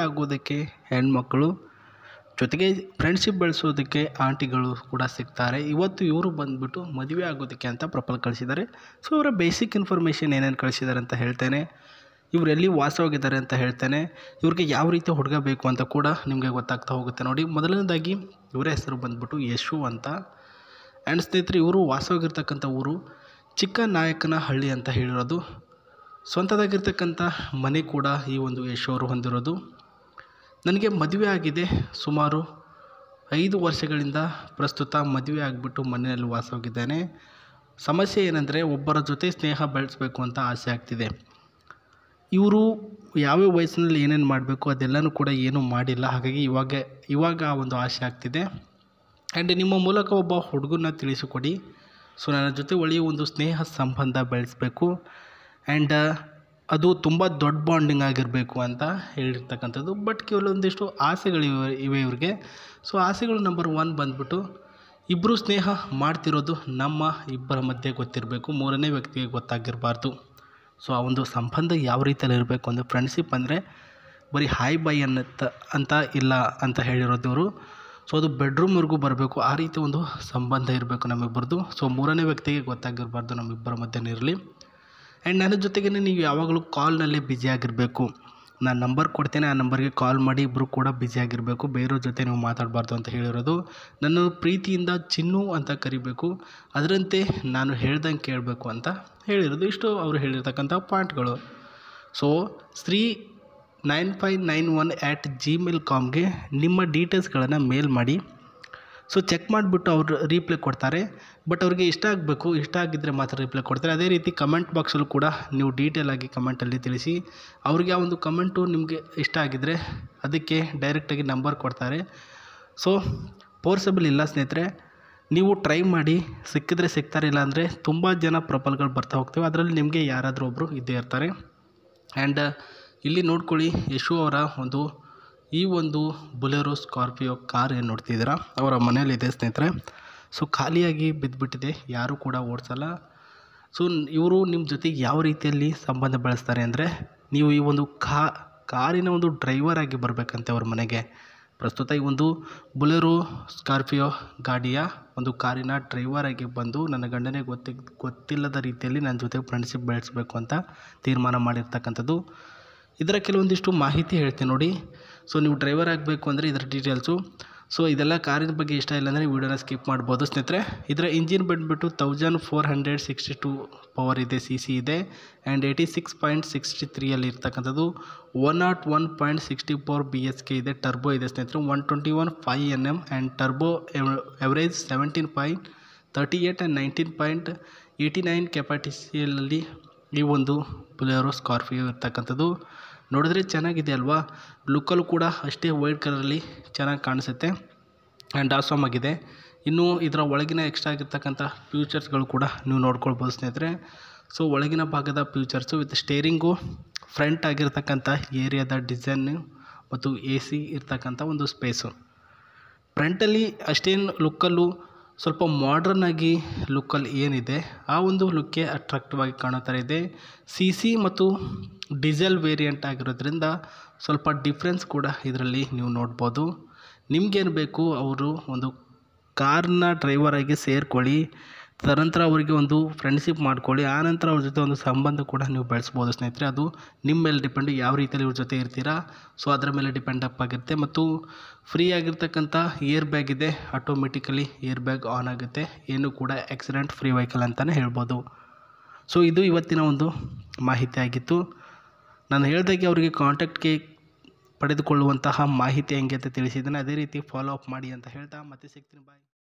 ಆಗೋದಕ್ಕೆ ಹೆಣ್ಮಕ್ಕಳು ಜೊತೆಗೆ ಫ್ರೆಂಡ್ಶಿಪ್ ಬೆಳೆಸೋದಕ್ಕೆ ಆಂಟಿಗಳು ಕೂಡ ಸಿಗ್ತಾರೆ. ಇವತ್ತು ಇವರು ಬಂದುಬಿಟ್ಟು ಮದುವೆ ಆಗೋದಕ್ಕೆ ಅಂತ ಪ್ರಪೋಸಲ್ ಕಳಿಸಿದ್ದಾರೆ. ಸೊ ಇವರ ಬೇಸಿಕ್ ಇನ್ಫಾರ್ಮೇಷನ್ ಏನೇನು ಕಳಿಸಿದ್ದಾರೆ ಅಂತ ಹೇಳ್ತೇನೆ. ಇವರು ಎಲ್ಲಿ ವಾಸವಾಗಿದ್ದಾರೆ ಅಂತ ಹೇಳ್ತೇನೆ. ಇವ್ರಿಗೆ ಯಾವ ರೀತಿ ಹುಡುಗ ಬೇಕು ಅಂತ ಕೂಡ ನಿಮಗೆ ಗೊತ್ತಾಗ್ತಾ ಹೋಗುತ್ತೆ ನೋಡಿ. ಮೊದಲನೇದಾಗಿ ಇವರ ಹೆಸರು ಬಂದುಬಿಟ್ಟು ಯಶು ಅಂತ. ಆ್ಯಂಡ್ ಸ್ನೇಹಿತರೆ, ಇವರು ವಾಸವಾಗಿರ್ತಕ್ಕಂಥ ಊರು ಚಿಕ್ಕನಾಯಕನಹಳ್ಳಿ ಅಂತ ಹೇಳಿರೋದು. ಸ್ವಂತದಾಗಿರ್ತಕ್ಕಂಥ ಮನೆ ಕೂಡ ಈ ಒಂದು ಯಶು ಅವರು ಹೊಂದಿರೋದು. ನನಗೆ ಮದುವೆ ಆಗಿದೆ ಸುಮಾರು 5 ವರ್ಷಗಳಿಂದ. ಪ್ರಸ್ತುತ ಮದುವೆ ಆಗಿಬಿಟ್ಟು ಮನೆಯಲ್ಲಿ ವಾಸವಾಗಿದ್ದೇನೆ. ಸಮಸ್ಯೆ ಏನಂದರೆ ಒಬ್ಬರ ಜೊತೆ ಸ್ನೇಹ ಬೆಳೆಸಬೇಕು ಅಂತ ಆಸೆ ಆಗ್ತಿದೆ. ಇವರು ಯಾವ್ಯಾವ ವಯಸ್ಸಿನಲ್ಲಿ ಏನೇನು ಮಾಡಬೇಕು ಅದೆಲ್ಲನೂ ಕೂಡ ಏನೂ ಮಾಡಿಲ್ಲ. ಹಾಗಾಗಿ ಇವಾಗ ಆ ಒಂದು ಆಸೆ ಆಗ್ತಿದೆ. ಆ್ಯಂಡ್ ನಿಮ್ಮ ಮೂಲಕ ಒಬ್ಬ ಹುಡುಗನ ತಿಳಿಸಿಕೊಡಿ. ಸೊ ನನ್ನ ಜೊತೆ ಒಳ್ಳೆಯ ಒಂದು ಸ್ನೇಹ ಸಂಬಂಧ ಬೆಳೆಸಬೇಕು. ಆ್ಯಂಡ್ ಅದು ತುಂಬ ದೊಡ್ಡ ಬಾಂಡಿಂಗ್ ಆಗಿರಬೇಕು ಅಂತ ಹೇಳಿರ್ತಕ್ಕಂಥದ್ದು. ಬಟ್ ಕೆಲವೊಂದಿಷ್ಟು ಆಸೆಗಳಿವೆ ಇವ್ರಿಗೆ. ಸೊ ಆಸೆಗಳು ನಂಬರ್ 1 ಬಂದುಬಿಟ್ಟು ಇಬ್ಬರು ಸ್ನೇಹ ಮಾಡ್ತಿರೋದು ನಮ್ಮ ಇಬ್ಬರ ಮಧ್ಯೆ ಗೊತ್ತಿರಬೇಕು, ಮೂರನೇ ವ್ಯಕ್ತಿಗೆ ಗೊತ್ತಾಗಿರಬಾರ್ದು. ಸೊ ಆ ಒಂದು ಸಂಬಂಧ ಯಾವ ರೀತಿಯಲ್ಲಿ ಇರಬೇಕು ಅಂದರೆ ಫ್ರೆಂಡ್ಶಿಪ್ ಅಂದರೆ ಬರೀ ಹಾಯ್ ಬಾಯ್ ಅಂತ ಇಲ್ಲ ಅಂತ ಹೇಳಿರೋದು ಇವರು. ಸೊ ಅದು ಬೆಡ್ರೂಮ್ವರೆಗೂ ಬರಬೇಕು. ಆ ರೀತಿ ಒಂದು ಸಂಬಂಧ ಇರಬೇಕು ನಮ್ಮಿಬ್ಬರದು. ಸೊ ಮೂರನೇ ವ್ಯಕ್ತಿಗೆ ಗೊತ್ತಾಗಿರಬಾರ್ದು, ನಮ್ಮಿಬ್ಬರ ಮಧ್ಯೆ ಇರಲಿ. ಆ್ಯಂಡ್ ನನ್ನ ಜೊತೆಗೇ ನೀವು ಯಾವಾಗಲೂ ಕಾಲ್ನಲ್ಲೇ ಬ್ಯುಸಿಯಾಗಿರಬೇಕು. ನಾನು ನಂಬರ್ ಕೊಡ್ತೇನೆ, ಆ ನಂಬರ್ಗೆ ಕಾಲ್ ಮಾಡಿ ಇಬ್ಬರು ಕೂಡ ಬ್ಯುಸಿಯಾಗಿರಬೇಕು. ಬೇರೆಯವ್ರ ಜೊತೆ ನೀವು ಮಾತಾಡಬಾರ್ದು ಅಂತ ಹೇಳಿರೋದು. ನನ್ನ ಪ್ರೀತಿಯಿಂದ ಚಿನ್ನು ಅಂತ ಕರಿಬೇಕು, ಅದರಂತೆ ನಾನು ಹೇಳ್ದಂಗೆ ಕೇಳಬೇಕು ಅಂತ ಹೇಳಿರೋದು. ಇಷ್ಟು ಅವರು ಹೇಳಿರ್ತಕ್ಕಂಥ ಪಾಯಿಂಟ್ಗಳು. ಸೊ sri9591@gmail.comಗೆ ನಿಮ್ಮ ಡೀಟೇಲ್ಸ್ಗಳನ್ನು ಮೇಲ್ ಮಾಡಿ. ಸೊ ಚೆಕ್ ಮಾಡಿಬಿಟ್ಟು ಅವರು ರೀಪ್ಲೈ ಕೊಡ್ತಾರೆ. ಬಟ್ ಅವ್ರಿಗೆ ಇಷ್ಟ ಆಗಬೇಕು, ಇಷ್ಟ ಆಗಿದ್ದರೆ ಮಾತ್ರ ರಿಪ್ಲೈ ಕೊಡ್ತಾರೆ. ಅದೇ ರೀತಿ ಕಮೆಂಟ್ ಬಾಕ್ಸಲ್ಲೂ ಕೂಡ ನೀವು ಡೀಟೇಲಾಗಿ ಕಮೆಂಟಲ್ಲಿ ತಿಳಿಸಿ. ಅವ್ರಿಗೆ ಆ ಒಂದು ಕಮೆಂಟು ನಿಮಗೆ ಇಷ್ಟ ಆಗಿದ್ದರೆ ಅದಕ್ಕೆ ಡೈರೆಕ್ಟಾಗಿ ನಂಬರ್ ಕೊಡ್ತಾರೆ. ಸೊ ಫೋರ್ಸಬಲ್ ಇಲ್ಲ ಸ್ನೇಹಿತರೆ, ನೀವು ಟ್ರೈ ಮಾಡಿ. ಸಿಕ್ಕಿದ್ರೆ ಸಿಗ್ತಾರೆ, ಇಲ್ಲ ಅಂದರೆ ತುಂಬ ಜನ ಪ್ರೊಫೈಲ್ಗಳು ಬರ್ತಾ ಹೋಗ್ತವೆ. ಅದರಲ್ಲಿ ನಿಮಗೆ ಯಾರಾದರೂ ಒಬ್ಬರು ಇದ್ದೇ ಇರ್ತಾರೆ. ಆ್ಯಂಡ್ ಇಲ್ಲಿ ನೋಡ್ಕೊಳ್ಳಿ, ಯಶು ಅವರ ಈ ಒಂದು ಬೊಲೆರೋ ಸ್ಕಾರ್ಪಿಯೋ ಕಾರ್ ಏನು ನೋಡ್ತಿದ್ದೀರಾ ಅವರ ಮನೆಯಲ್ಲಿದೆ ಸ್ನೇಹಿತರೆ. ಸೊ ಖಾಲಿಯಾಗಿ ಬಿದ್ದುಬಿಟ್ಟಿದೆ, ಯಾರೂ ಕೂಡ ಓಡಿಸಲ್ಲ. ಸೊ ಇವರು ನಿಮ್ಮ ಜೊತೆಗೆ ಯಾವ ರೀತಿಯಲ್ಲಿ ಸಂಬಂಧ ಬೆಳೆಸ್ತಾರೆ ಅಂದರೆ, ನೀವು ಈ ಒಂದು ಕಾರಿನ ಒಂದು ಡ್ರೈವರ್ ಆಗಿ ಬರಬೇಕಂತೆ ಅವ್ರ ಮನೆಗೆ. ಪ್ರಸ್ತುತ ಈ ಒಂದು ಬೊಲೆರೋ ಸ್ಕಾರ್ಪಿಯೋ ಗಾಡಿಯ ಒಂದು ಕಾರಿನ ಡ್ರೈವರ್ ಆಗಿ ಬಂದು ನನ್ನ ಗಂಡನೇ ಗೊತ್ತಿಲ್ಲದ ರೀತಿಯಲ್ಲಿ ನನ್ನ ಜೊತೆ ಫ್ರೆಂಡ್ಶಿಪ್ ಬೆಳೆಸಬೇಕು ಅಂತ ತೀರ್ಮಾನ ಮಾಡಿರ್ತಕ್ಕಂಥದ್ದು. ಇದರ ಕೆಲವೊಂದಿಷ್ಟು ಮಾಹಿತಿ ಹೇಳ್ತೀನಿ ನೋಡಿ. ಸೊ ನೀವು ಡ್ರೈವರ್ ಆಗಬೇಕು ಅಂದರೆ ಇದರ ಡೀಟೇಲ್ಸು. ಸೊ ಇದೆಲ್ಲ ಕಾರಿನ ಬಗ್ಗೆ ಇಷ್ಟ ಇಲ್ಲ ಅಂದರೆ ವೀಡಿಯೋನ ಸ್ಕಿಪ್ ಮಾಡ್ಬೋದು ಸ್ನೇಹಿತರೆ. ಇದರ ಇಂಜಿನ್ ಬಂದುಬಿಟ್ಟು 1462 ಪವರ್ ಇದೆ, CC ಇದೆ. ಆ್ಯಂಡ್ 86.63 ಇರ್ತಕ್ಕಂಥದ್ದು. 101.64 BHK ಇದೆ. ಟರ್ಬೋ ಇದೆ ಸ್ನೇಹಿತರೆ. 121 5 Nm and turbo average 17.38 and 19.89 ಕೆಪಾಸಿಟಿಯಲ್ಲಿ ಈ ಒಂದು ಬೊಲೆರೋ ಸ್ಕಾರ್ಪಿಯೋ ಇರ್ತಕ್ಕಂಥದ್ದು. ನೋಡಿದ್ರೆ ಚೆನ್ನಾಗಿದೆ ಅಲ್ವಾ? ಲುಕ್ಕಲ್ಲೂ ಕೂಡ ಅಷ್ಟೇ ವೈಟ್ ಕಲರಲ್ಲಿ ಚೆನ್ನಾಗಿ ಕಾಣಿಸುತ್ತೆ ಆ್ಯಂಡ್ ಆಸಮ್ ಆಗಿದೆ. ಇನ್ನು ಇದರ ಒಳಗಿನ ಎಕ್ಸ್ಟ್ರಾ ಆಗಿರ್ತಕ್ಕಂಥ ಫ್ಯೂಚರ್ಸ್ಗಳು ಕೂಡ ನೀವು ನೋಡ್ಕೊಳ್ಬೋದು ಸ್ನೇಹಿತರೆ. ಸೊ ಒಳಗಿನ ಭಾಗದ ಫ್ಯೂಚರ್ಸು ವಿತ್ ಸ್ಟೇರಿಂಗು, ಫ್ರಂಟ್ ಆಗಿರ್ತಕ್ಕಂಥ ಏರಿಯಾದ ಡಿಸೈನು ಮತ್ತು AC ಇರ್ತಕ್ಕಂಥ ಒಂದು ಸ್ಪೇಸು. ಫ್ರಂಟಲ್ಲಿ ಅಷ್ಟೇನು ಲುಕ್ಕಲ್ಲೂ ಸ್ವಲ್ಪ ಮಾಡ್ರನ್ ಆಗಿ ಲುಕ್ಕಲ್ಲಿ ಏನಿದೆ ಆ ಒಂದು ಲುಕ್ಕೆ ಅಟ್ರಾಕ್ಟಿವ್ ಆಗಿ ಕಾಣೋ ಥರ ಇದೆ. CC ಮತ್ತು ಡೀಸೆಲ್ ವೇರಿಯಂಟ್ ಆಗಿರೋದ್ರಿಂದ ಸ್ವಲ್ಪ ಡಿಫ್ರೆನ್ಸ್ ಕೂಡ ಇದರಲ್ಲಿ ನೀವು ನೋಡ್ಬೋದು. ನಿಮಗೇನು ಬೇಕು, ಅವರು ಒಂದು ಕಾರ್ನ ಡ್ರೈವರಾಗಿ ಸೇರ್ಕೊಳ್ಳಿ, ತದನಂತರ ಅವರಿಗೆ ಒಂದು ಫ್ರೆಂಡ್ಶಿಪ್ ಮಾಡ್ಕೊಳ್ಳಿ, ಆನಂತರ ಅವ್ರ ಜೊತೆ ಒಂದು ಸಂಬಂಧ ಕೂಡ ನೀವು ಬೆಳೆಸ್ಬೋದು ಸ್ನೇಹಿತರೆ. ಅದು ನಿಮ್ಮ ಮೇಲೆ ಡಿಪೆಂಡು, ಯಾವ ರೀತಿಯಲ್ಲಿ ಇವ್ರ ಜೊತೆ ಇರ್ತೀರಾ. ಸೊ ಅದರ ಮೇಲೆ ಡಿಪೆಂಡ್ ಅಪ್ ಆಗಿರುತ್ತೆ. ಮತ್ತು ಫ್ರೀ ಆಗಿರ್ತಕ್ಕಂಥ ಏರ್ ಬ್ಯಾಗ್ ಇದೆ, ಆಟೋಮೆಟಿಕಲಿ ಏರ್ ಬ್ಯಾಗ್ ಆನ್ ಆಗುತ್ತೆ. ಏನು ಕೂಡ ಆಕ್ಸಿಡೆಂಟ್ ಫ್ರೀ ವೆಹಿಕಲ್ ಅಂತಲೇ ಹೇಳ್ಬೋದು. ಸೊ ಇದು ಇವತ್ತಿನ ಒಂದು ಮಾಹಿತಿ ಆಗಿತ್ತು. ನಾನು ಹೇಳಿದಾಗೆ ಅವರಿಗೆ ಕಾಂಟ್ಯಾಕ್ಟ್ಗೆ ಪಡೆದುಕೊಳ್ಳುವಂತಹ ಮಾಹಿತಿ ಹೆಂಗೆ ಅಂತ ತಿಳಿಸಿದ್ದೇನೆ. ಅದೇ ರೀತಿ ಫಾಲೋ ಅಪ್ ಮಾಡಿ ಅಂತ ಹೇಳ್ತಾ ಮತ್ತೆ ಸಿಗ್ತೀನಿ. ಬಾಯ್.